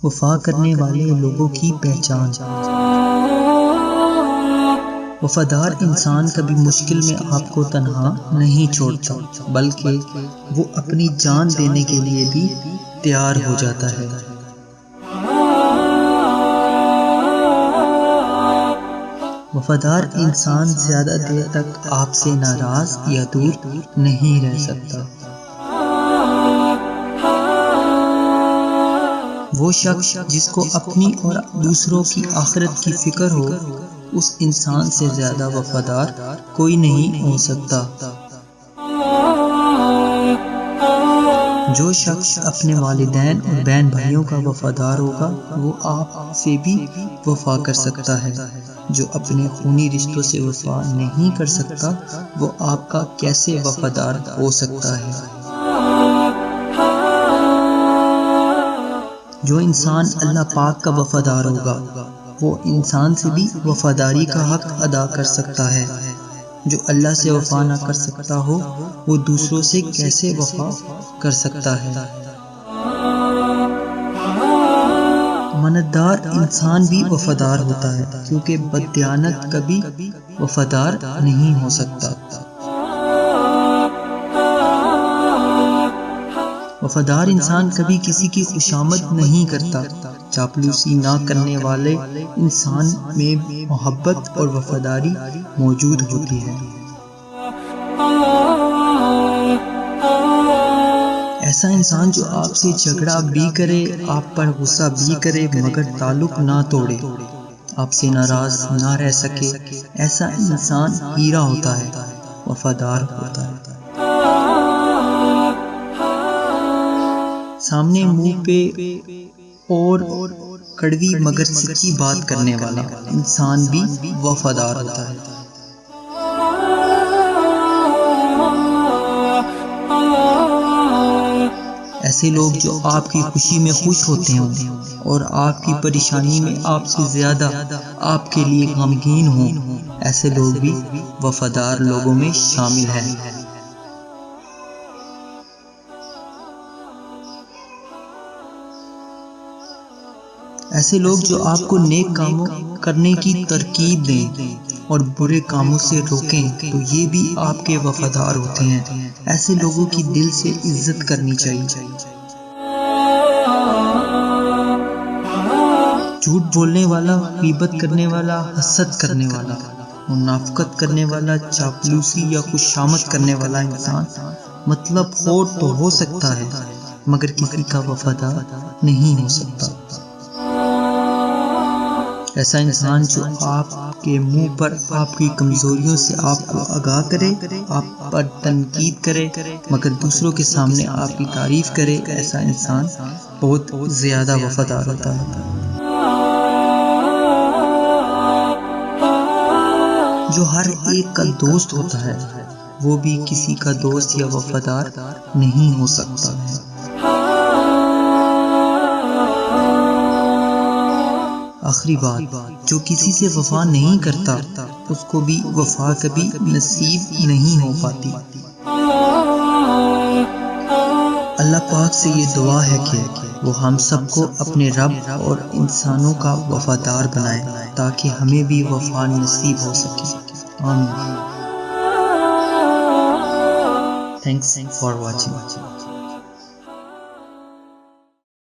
وفا کرنے والے لوگوں کی پہچان۔ وفادار انسان کبھی مشکل میں آپ کو تنہا نہیں چھوڑتا، بلکہ وہ اپنی جان دینے کے لیے بھی تیار ہو جاتا ہے۔ وفادار انسان زیادہ دیر تک آپ سے ناراض یا دور نہیں رہ سکتا۔ وہ شخص جس کو اپنی اور دوسروں کی آخرت کی فکر ہو، اس انسان سے زیادہ وفادار کوئی نہیں ہو سکتا۔ جو شخص اپنے والدین اور بہن بھائیوں کا وفادار ہوگا، وہ آپ سے بھی وفا کر سکتا ہے۔ جو اپنے خونی رشتوں سے وفا نہیں کر سکتا، وہ آپ کا کیسے وفادار ہو سکتا ہے؟ جو انسان اللہ پاک کا وفادار ہوگا، وہ انسان سے بھی وفاداری کا حق ادا کر سکتا ہے۔ جو اللہ سے وفا نہ کر سکتا ہو، وہ دوسروں سے کیسے وفا کر سکتا ہے؟ امانتدار انسان بھی وفادار ہوتا ہے، کیونکہ بددیانت کبھی وفادار نہیں ہو سکتا۔ وفادار انسان کبھی کسی کی خوشامد نہیں کرتا۔ چاپلوسی نہ کرنے والے انسان میں محبت اور وفاداری موجود ہوتی ہے۔ ایسا انسان جو آپ سے جھگڑا بھی کرے، آپ پر غصہ بھی کرے، مگر تعلق نہ توڑے، آپ سے ناراض نہ رہ سکے، ایسا انسان ہیرا ہوتا ہے، وفادار ہوتا ہے۔ سامنے منہ پہ اور کڑوی مگر سچی بات کرنے والا انسان بھی وفادار ہوتا ہے۔ ایسے لوگ جو آپ کی خوشی میں خوش ہوتے ہوں اور آپ کی پریشانی میں آپ سے زیادہ آپ کے لیے غمگین ہوں، ایسے لوگ بھی وفادار لوگوں میں شامل ہیں۔ ایسے لوگ جو آپ کو نیک کاموں کرنے کی ترغیب دیں اور برے کاموں سے روکیں، تو یہ بھی آپ کے وفادار ہوتے ہیں۔ ایسے لوگوں کی دل سے عزت کرنی چاہیے۔ جھوٹ بولنے والا، غیبت کرنے والا، حسد کرنے والا، منافقت کرنے والا، چاپلوسی یا خوشامد کرنے والا انسان مطلب خور تو ہو سکتا ہے، مگر کسی کا وفادار نہیں ہو سکتا۔ ایسا انسان جو آپ کے منہ پر آپ کی کمزوریوں سے آپ کو آگاہ کرے، آپ پر تنقید کرے، مگر دوسروں کے سامنے آپ کی تعریف کرے، ایسا انسان بہت زیادہ وفادار ہوتا ہے۔ جو ہر ایک کا دوست ہوتا ہے، وہ بھی کسی کا دوست یا وفادار نہیں ہو سکتا ہے۔ آخری بات، جو کسی سے وفا نہیں کرتا، اس کو بھی وفا کبھی نصیب نہیں ہو پاتی۔ اللہ پاک سے یہ دعا ہے کہ وہ ہم سب کو اپنے رب اور انسانوں کا وفادار بنائے، تاکہ ہمیں بھی وفا نصیب ہو سکے۔ آمین۔ Thanks for watching.